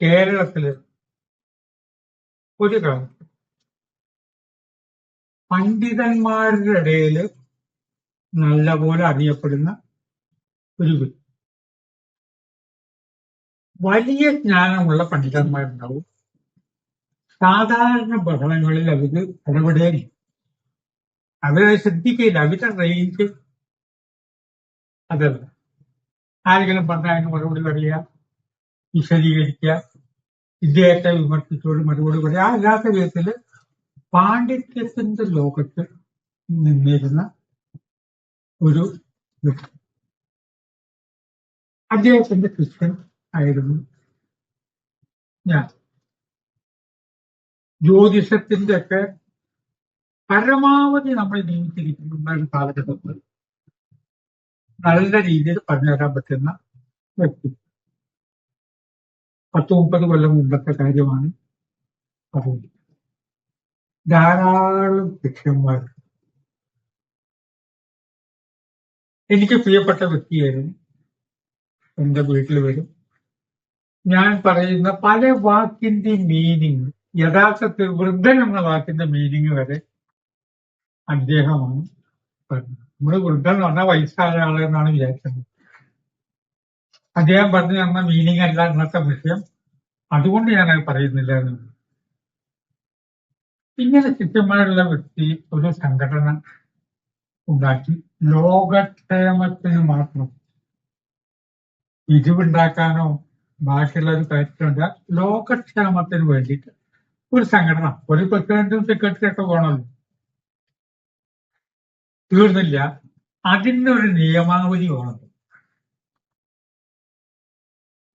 കേരളത്തില് ഒരു കാലത്ത് പണ്ഡിതന്മാരുടെ ഇടയിൽ നല്ലപോലെ അറിയപ്പെടുന്ന ഒരു വ്യക്തി. വലിയ ജ്ഞാനമുള്ള പണ്ഡിതന്മാരുണ്ടാവും. സാധാരണ ബഹളങ്ങളിൽ അവര് ഇടപെടേയില്ല, അവരെ ശ്രദ്ധിക്കില്ല. അവരുടെ റേഞ്ച് അതല്ല. ആരെങ്കിലും പറഞ്ഞാൽ അതിന് മറുപടി പറയുക, വിശദീകരിക്കുക, ഇദ്ദേഹത്തെ വിമർശിച്ചോട് മറുപടി പറയുക. അല്ലാത്ത വിധത്തില് പാണ്ഡിത്യത്തിന്റെ ലോകത്ത് നിന്നിരുന്ന ഒരു വ്യക്തി. അദ്ദേഹത്തിന്റെ ശിഷ്യൻ ആയിരുന്നു ഞാൻ. ജ്യോതിഷത്തിന്റെ ഒക്കെ പരമാവധി നമ്മൾ ജീവിച്ചിരിക്കുന്ന ഒരു കാലഘട്ടത്തിൽ നല്ല രീതിയിൽ പറഞ്ഞുതരാൻ പറ്റുന്ന വ്യക്തി. 10-30 കൊല്ലം മുമ്പത്തെ കാര്യമാണ് പറയുന്നത്. ധാരാളം ശിഷ്യന്മാർ. എനിക്ക് പ്രിയപ്പെട്ട വ്യക്തിയായിരുന്നു. എന്റെ വീട്ടിൽ വരും. ഞാൻ പറയുന്ന പല വാക്കിന്റെ മീനിങ്, യഥാർത്ഥത്തിൽ വൃദ്ധൻ എന്ന വാക്കിന്റെ മീനിങ് വരെ അദ്ദേഹമാണ് പറഞ്ഞത്. നമ്മള് വൃദ്ധൻ എന്ന് പറഞ്ഞാൽ വയസ്സായ ആളെന്നാണ് വിചാരിച്ചത്. അദ്ദേഹം പറഞ്ഞു തന്ന മീനിങ് അല്ല ഇന്നത്തെ വിഷയം, അതുകൊണ്ട് ഞാനത് പറയുന്നില്ല എന്ന്. ഇങ്ങനെ ശിഷ്യന്മാരുള്ള വ്യക്തി ഒരു സംഘടന ഉണ്ടാക്കി. ലോകക്ഷേമത്തിന് മാത്രം, പിരിവുണ്ടാക്കാനോ ബാക്കിയുള്ള ഒരു കാര്യത്തിലുണ്ട്, ലോകക്ഷേമത്തിന് വേണ്ടിയിട്ട് ഒരു സംഘടന. ഒരു പ്രസിഡന്റും സെക്രട്ടറി ഒക്കെ വേണമല്ലോ. തീർന്നില്ല, അതിനൊരു നിയമാവലി വേണം.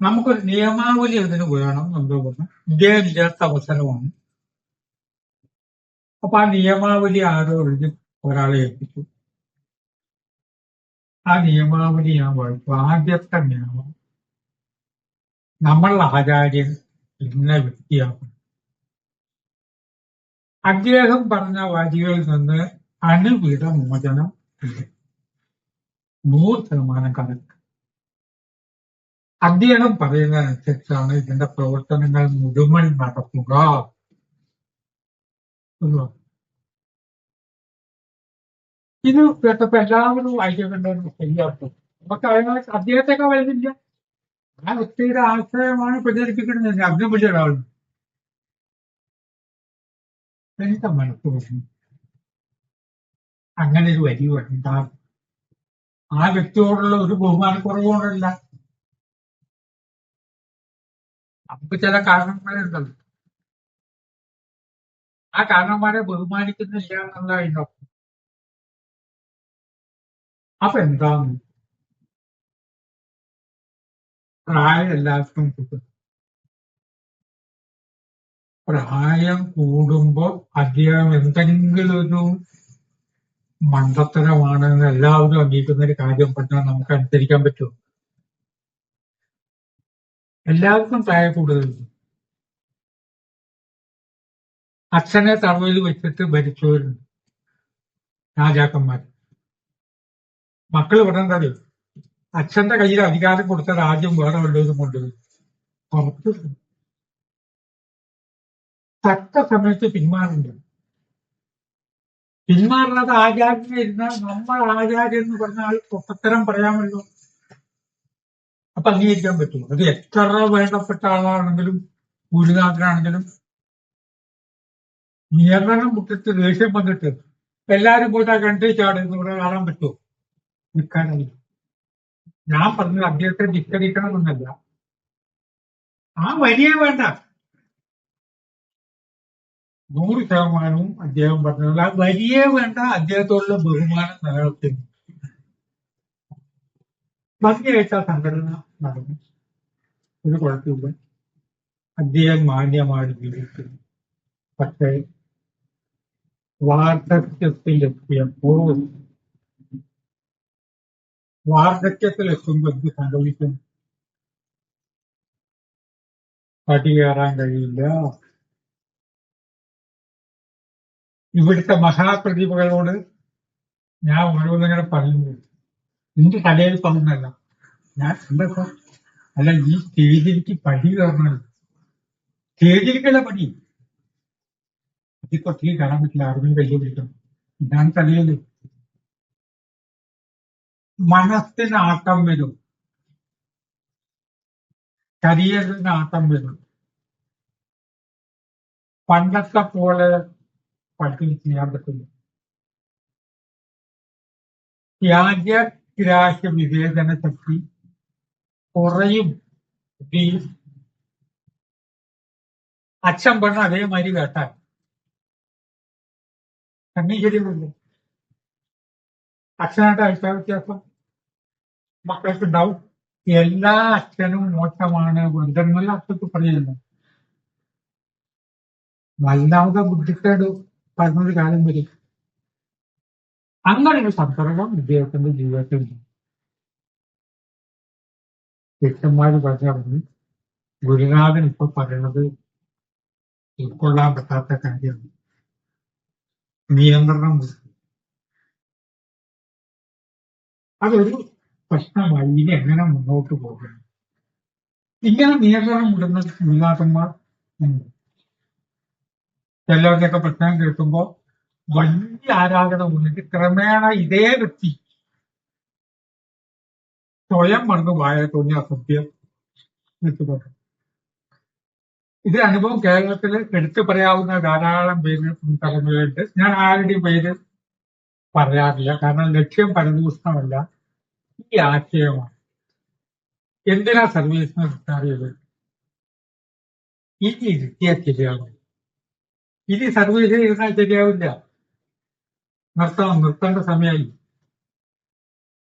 നമുക്കൊരു നിയമാവലി അതിന് വേണം എന്തോ പറഞ്ഞു. ഇദ്ദേഹം ഇല്ലാത്ത അവസരമാണ്. അപ്പൊ ആ നിയമാവലി ആരോ എഴുതി ഒരാളെ ഏൽപ്പിച്ചു. ആ നിയമാവലി ഞാൻ വായിച്ചു. ആദ്യത്തെ നിയമം, നമ്മളുടെ ആചാര്യൻ ഇന്ന വ്യക്തിയാകും. അദ്ദേഹം പറഞ്ഞ വരികളിൽ നിന്ന് അണുവിട മോചനം ഇല്ല. 100% കറക്റ്റ്. അദ്ദേഹം പറയുന്നതനുസരിച്ചാണ് ഇതിന്റെ പ്രവർത്തനങ്ങൾ മുഴുവൻ നടക്കുക. ഇത് കേട്ടപ്പോ എല്ലാവരും വായിക്കുന്നുണ്ടെന്ന് ശരിയാക്കും. നമുക്ക് അതിനെ അദ്ദേഹത്തെയൊക്കെ വരുന്നില്ല. ആ വ്യക്തിയുടെ ആശയമാണ് പ്രചരിപ്പിക്കുന്നത്. അതിനെ വലിയ ഒരാളും എനിക്ക് മനസ്സിലാക്കുന്നു. അങ്ങനെ ഒരു വരി വേണ്ട. ആ വ്യക്തിയോടുള്ള ഒരു ബഹുമാനക്കുറവുകൊണ്ടല്ല. നമുക്ക് ചില കാരണങ്ങളുണ്ടല്ലോ. ആ കാരണന്മാരെ ബഹുമാനിക്കുന്നില്ല എന്നുള്ളതായിട്ടോ. അപ്പൊ എന്താണ്? പ്രായം എല്ലാവർക്കും കിട്ടും. പ്രായം കൂടുമ്പോ അദ്ദേഹം എന്തെങ്കിലും ഒരു മണ്ടത്തരമാണെന്ന് എല്ലാവരും അംഗീകരിക്കുന്ന ഒരു കാര്യം പറഞ്ഞാൽ നമുക്ക് അനുസരിക്കാൻ പറ്റുമോ? എല്ലാവർക്കും പ്രായം കൂടുതലുണ്ട്. അച്ഛനെ തറവിൽ വെച്ചിട്ട് ഭരിച്ചവരുണ്ട് രാജാക്കന്മാർ. മക്കള് പറഞ്ഞാൽ അച്ഛന്റെ കയ്യിൽ അധികാരം കൊടുത്ത രാജ്യം വേറെ വല്ലവരും കൊണ്ടുപോയി പുറത്ത് തക്ക സമയത്ത് പിന്മാറുണ്ട്. പിന്മാറുന്നത് ആചാര്യനെ ഇരുന്നാൽ നമ്മൾ ആചാര്യൻ എന്ന് പറഞ്ഞാൽ പൊട്ടത്തരം പറയാമല്ലോ. അപ്പൊ അംഗീകരിക്കാൻ പറ്റുമോ? അത് എത്ര വേണ്ടപ്പെട്ട ആളാണെങ്കിലും ഗുരുനാഥനാണെങ്കിലും നിയന്ത്രണം മുട്ടിട്ട് ദേഷ്യം വന്നിട്ട് എല്ലാരും പോയിട്ട് ആ കണ്ടി ചാടുന്ന ഇവിടെ കാണാൻ പറ്റുമോ? നിൽക്കാനല്ല. ഞാൻ പറഞ്ഞത് അദ്ദേഹത്തെ ധിക്കരിക്കണം എന്നല്ല, ആ വരിയെ വേണ്ട. 100% അദ്ദേഹം പറഞ്ഞത് ആ വരിയെ വേണ്ട. അദ്ദേഹത്തോടുള്ള ബഹുമാനം നിലനിർത്തുന്നു. ഭംഗിയായിട്ട് ആ സംഘടന നടന്നു. ഒരു കുഴപ്പമില്ല. അദ്ദേഹം മാന്യമായി ജീവിക്കുന്നു. പക്ഷേ വാർദ്ധക്യത്തിലെത്തിയപ്പോൾ എന്ത് സംഭവിക്കും? പടി കയറാൻ കഴിയില്ല. ഇവിടുത്തെ മഹാപ്രതിഭകളോട് ഞാൻ ഓരോന്നിങ്ങനെ പറയുന്നു. നിന്റെ തലയിൽ പറഞ്ഞല്ല, ഞാൻ എന്താ അല്ല ഈ സ്റ്റേജിലേക്ക് പടി കയറണത്. സ്റ്റേജിലേക്കുള്ള പണി അതിപ്പോ ഒത്തിരി കാണാൻ പറ്റില്ല. ആർക്കും കയ്യിൽ പിടിക്കണം. ഇതാണ് തലയിൽ. മനസ്സിന് ആട്ടം വരും, ശരീരത്തിന് ആട്ടം വരും. പണ്ടത്തെ പോലെ പട്ടിണി ചെയ്യാൻ പറ്റില്ല. ത്യാഗഗ്രാഹ്യ വിവേചന ശക്തി കുറയും. ഈ അച്ഛൻ പറഞ്ഞ അതേമാതിരി കേട്ടാൽ അംഗീകരിക്കുന്നില്ല. അച്ഛനായിട്ട് അഭിപ്രായ വ്യത്യാസം മക്കൾക്ക് ഉണ്ടാവും. എല്ലാ അച്ഛനും മോശമാണ്, വൃദ്ധന്നുള്ള അച്ഛത്ത് പറയുന്നു. വല്ലാതെ ബുദ്ധിക്കേട് പറഞ്ഞൊരു കാലം വരും. അങ്ങനെയൊരു സന്ദർഭം ഇദ്ദേഹത്തിന്റെ ജീവിതത്തിൽ ശിഷ്യന്മാര് പറഞ്ഞു. ഗുരുനാഥൻ ഇപ്പൊ പറയണത് ഉൾക്കൊള്ളാൻ പറ്റാത്ത കാര്യമാണ്. നിയന്ത്രണം അതൊരു പ്രശ്നമായി. ഇനി എങ്ങനെ മുന്നോട്ട് പോകണം? ഇങ്ങനെ നിയന്ത്രണം വിടുന്ന ഗുരുനാഥന്മാർ ഉണ്ട്. ചിലരുടെയൊക്കെ പ്രശ്നം കേൾക്കുമ്പോൾ വലിയ ആരാധന വന്നിട്ട് ക്രമേണ ഇതേ വ്യക്തി സ്വയം വന്ന് വായ തോന്നി അസത്യം വിട്ടുപോകും. ഇത് അനുഭവം കേരളത്തിൽ എടുത്തു പറയാവുന്ന ധാരാളം പേര് തലമുറയുണ്ട്. ഞാൻ ആരുടെയും പേര് പറയാറില്ല. കാരണം ലക്ഷ്യം പരദൂഷണമല്ല, ഈ ആശയമാണ്. എന്തിനാ സർവീസിന് റിട്ടയർ ചെയ്തത്? ഇനി ഇരുത്തിയാൽ ശരിയാവും. ഇനി സർവീസിൽ ഇരുന്നാൽ ശരിയാവില്ല. നിർത്തേണ്ട സമയമായി.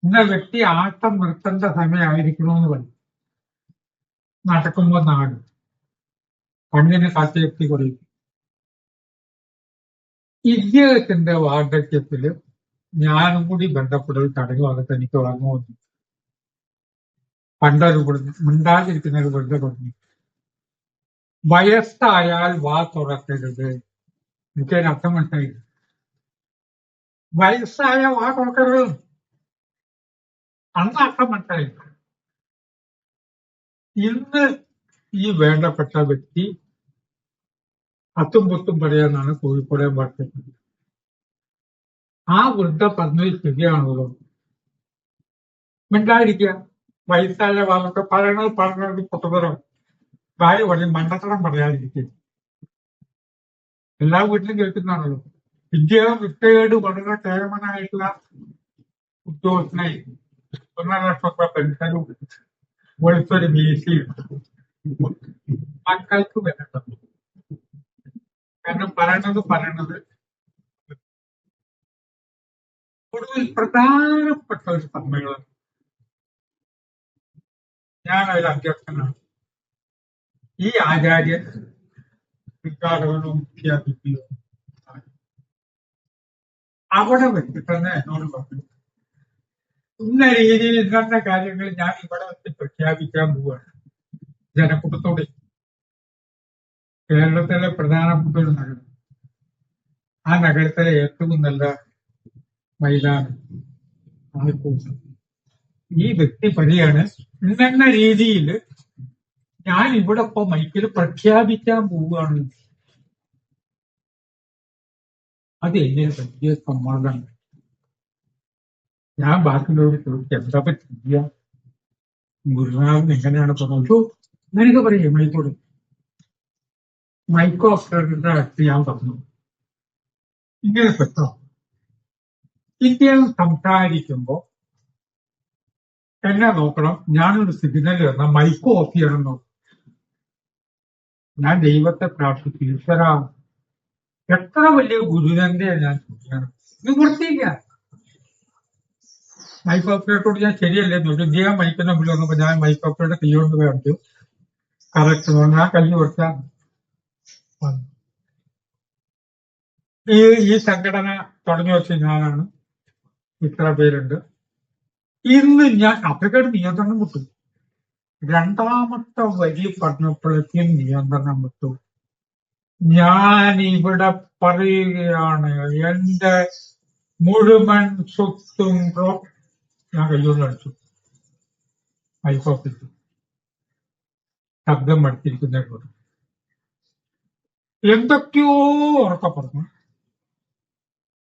ഇന്ന വ്യക്തി ആട്ടം നിർത്തേണ്ട സമയമായിരിക്കണമെന്ന് പറയും. നടക്കുമ്പോൾ നാട് കണ്ണിന് കാഴ്ചശക്തി കുറയും. ഇദ്ദേഹത്തിന്റെ വാർദ്ധക്യത്തില് ഞാനും കൂടി ബന്ധപ്പെട്ട ഒരു ചടങ്ങ് വന്നിട്ട് എനിക്ക് ഓർമ്മ വന്നു. പണ്ടൊരു മിണ്ടാതിരിക്കുന്ന ഒരു വൃദ്ധ പറഞ്ഞു, വയസ്സായാൽ വാ തുറക്കരുത്. എനിക്കതിന് അർത്ഥം മനസ്സിലായില്ല. വയസ്സായ വാ തുറക്കരുത്, അന്ന് അർത്ഥം മനസ്സിലായില്ല. ഇന്ന് ഈ വേണ്ടപ്പെട്ട വ്യക്തി അത്തും പുത്തും പറയാനാണ് കോഴിക്കോടെ വർദ്ധിച്ചത്. ആ വൃദ്ധ പറഞ്ഞത് ശരിയാണല്ലോ. മിണ്ടാതിരിക്കുക. വയസ്സായ വാളൊക്കെ പറയണത് പൊട്ടതരം. കാര്യം പറയും, മണ്ടത്തരം പറയാതിരിക്കുക. എല്ലാ വീട്ടിലും കേൾക്കുന്നതാണല്ലോ. ഇദ്ദേഹം റിട്ടയേർഡ് വളരെ കേമനായിട്ടുള്ള ഉദ്യോഗസ്ഥനായി 1.5 ലക്ഷം രൂപ പെൻഷനും വെളുത്തൊരു വീശിയും മക്കൾക്ക് വേണ്ടത്. കാരണം പറയണത് ഒടുവിൽ പ്രധാനപ്പെട്ട ഒരു സമ്മേളനം. ഞാൻ അതിൽ അധ്യക്ഷനാണ്. ഈ ആചാര്യൻ ഉദ്ഘാടനവും വിദ്യാഭ്യാസവും അവിടെ വെച്ച് തന്നെ എന്നോട് പറഞ്ഞു, ഇന്ന രീതിയിൽ ഇന്നത്തെ കാര്യങ്ങൾ ഞാൻ ഇവിടെ വെച്ച് പ്രഖ്യാപിക്കാൻ പോവുകയാണ് ജനക്കൂട്ടത്തോടെ. കേരളത്തിലെ പ്രധാനപ്പെട്ട ഒരു നഗരം, ആ നഗരത്തിലെ ഏറ്റവും നല്ല മൈതാനം ആൾക്കൂട്ടം. ഈ വ്യക്തി പറയാണ്, ഇന്ന രീതിയിൽ ഞാൻ ഇവിടെ ഇപ്പൊ മൈക്കിൽ പ്രഖ്യാപിക്കാൻ പോവുകയാണ്. അത് എന്നെ വലിയ സമ്മർദ്ദമാണ്. ഞാൻ ബാക്കിയുള്ളവരോട് ചോദിച്ചു, എന്താ പറ്റിയ ഗുരുനാഥൻ എങ്ങനെയാണ് പറഞ്ഞു? നിനക്ക് പറയേ മൈക്കോട്. മൈക്കോ ഓഫീസറുടെ അടുത്ത് ഞാൻ പറഞ്ഞു, ഇങ്ങനെ പെട്ടോ, ഇദ്ദേഹം സംസാരിക്കുമ്പോ എന്നെ നോക്കണം, ഞാനൊരു സിഗ്നൽ തന്നാൽ മൈക്കോ ഓഫ് ചെയ്യണം നോക്കും. ഞാൻ ദൈവത്തെ പ്രാർത്ഥിച്ചു, ഈശ്വരാ എത്ര വലിയ ഗുരുതന്റെ ഞാൻ ചോദിക്കണം, നിവൃത്തിയില്ല. മൈക്ക് ഓപ്പറേറ്ററോട് ഞാൻ ശരിയല്ലേ നോക്കി. ഇദ്ദേഹം മൈക്കിന്റെ മുമ്പിൽ വന്നപ്പോ ഞാൻ മൈക്ക് ഓപ്പറേറ്റർ കൈകൊണ്ട് കാണിച്ചു. കറക്റ്റ് ആ കല്ല് കൊടുത്താൽ ഈ സംഘടന തുടങ്ങി വെച്ച ഞാനാണ്, ഇത്ര പേരുണ്ട്. ഇന്ന് ഞാൻ അപ്പഴേക്കാട് നിയന്ത്രണം വിട്ടു. രണ്ടാമത്തെ വരി പറഞ്ഞപ്പോഴേക്കും നിയന്ത്രണം വിട്ടു. ഞാൻ ഇവിടെ പറയുകയാണ്, എന്റെ മുഴുവൻ സ്വത്തും ഞാൻ കയ്യോട് അടിച്ചു. മൈക്കോപ്പിച്ചു ശബ്ദം അടുത്തിരിക്കുന്ന എന്തൊക്കെയോ ഉറക്കെ പറഞ്ഞു.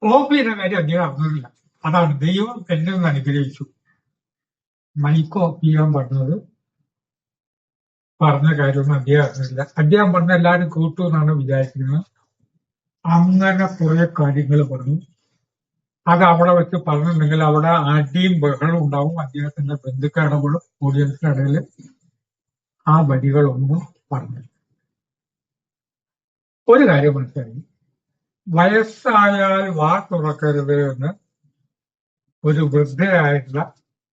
ഓഫ് ചെയ്യുന്ന കാര്യം അദ്ദേഹം അറിഞ്ഞില്ല. അതാണ് ദൈവം എന്നെ ഒന്ന് അനുഗ്രഹിച്ചു. മൈക്ക് ഓഫ് ചെയ്യാൻ പറഞ്ഞ കാര്യമൊന്നും അദ്ദേഹം അറിഞ്ഞില്ല. അദ്ദേഹം പറഞ്ഞ എല്ലാവരും കേട്ടു എന്നാണ് വിചാരിക്കുന്നത്. അങ്ങനെ കുറെ കാര്യങ്ങൾ പറഞ്ഞു. അത് അവിടെ വെച്ച് പറഞ്ഞിട്ടുണ്ടെങ്കിൽ അവിടെ അടിയും ബഹളം ഉണ്ടാവും. അദ്ദേഹത്തിന്റെ ബന്ധുക്കളുടെ ഓഡിയൻസിന്റെ ഇടയിൽ ആ വരികളൊന്നും പറഞ്ഞു. ഒരു കാര്യം മനസ്സിലായി, വയസ്സായാൽ വാ തുറക്കരുത് എന്ന് ഒരു വൃദ്ധയായിട്ടുള്ള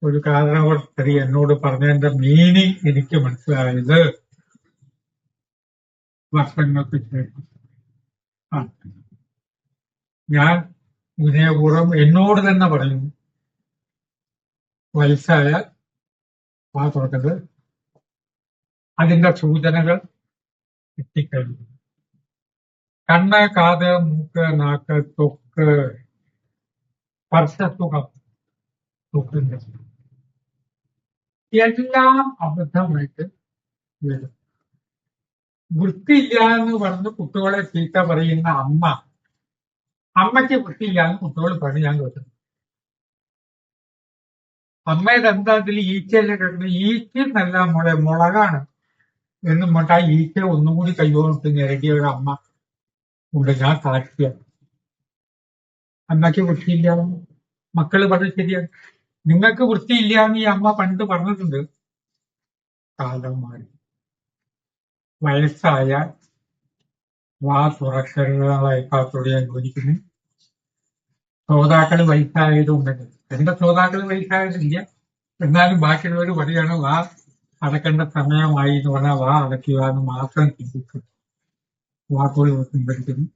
ഒരു കാരണവർ സ്ത്രീ എന്നോട് പറഞ്ഞതിന്റെ മീനിങ് എനിക്ക് മനസ്സിലായത് വർഷങ്ങൾക്ക് ശേഷം. ഞാൻ വിനയപൂർവ്വം എന്നോട് തന്നെ പറയുന്നു, വയസ്സായാൽ വാ തുറക്കരുത്. അതിന്റെ സൂചനകൾ എത്തിക്കഴിഞ്ഞു. കണ്ണ്, കാത്, മൂക്ക്, നാക്ക്, ത്വക്ക്, സ്പർശസുഖം, ത്വക്കിന്റെ എല്ലാം അബദ്ധമായിട്ട് വരും. വൃത്തിയില്ല എന്ന് പറഞ്ഞ് കുട്ടികളെ ചീത്ത പറയുന്ന അമ്മയ്ക്ക് വൃത്തിയില്ല എന്ന് കുട്ടികൾ പറഞ്ഞ് ഞാൻ കേട്ടു. അമ്മയുടെ എന്താ ഇതിൽ ഈച്ചയല്ലേ കിടക്കുന്നത്? ഈച്ചയെന്നല്ല മോളെ, മുളകാണ് എന്നും പറഞ്ഞിട്ട് ആ ഈച്ച ഒന്നുകൂടി കൈകൊണ്ടിട്ട് ഞെരടിയ ഒരു അമ്മ ഉണ്ട്. ഞാൻ സാക്ഷിയ. അമ്മയ്ക്ക് വൃത്തിയില്ല, മക്കള് പറഞ്ഞത് ശരിയാണ്. നിങ്ങൾക്ക് വൃത്തിയില്ല എന്ന് ഈ അമ്മ പണ്ട് പറഞ്ഞിട്ടുണ്ട്. കാലം മാറി. വയസ്സായാൽ വാ തുറക്കരുതായിക്കാത്തോടെ ഞാൻ ചോദിക്കുന്നു. ശ്രോതാക്കള് വയസ്സായതുണ്ടെങ്കിൽ, എന്റെ ശ്രോതാക്കള് വയസ്സായതില്ല, എന്നാലും ബാക്കിയുള്ളവർ പറയുകയാണ് വാ അടക്കേണ്ട സമയമായി എന്ന് പറഞ്ഞാൽ വാ അടയ്ക്കുക എന്ന് മാത്രം ചിന്തിക്കും. വാക്കുകൾ പിൻവലിക്കുന്നു.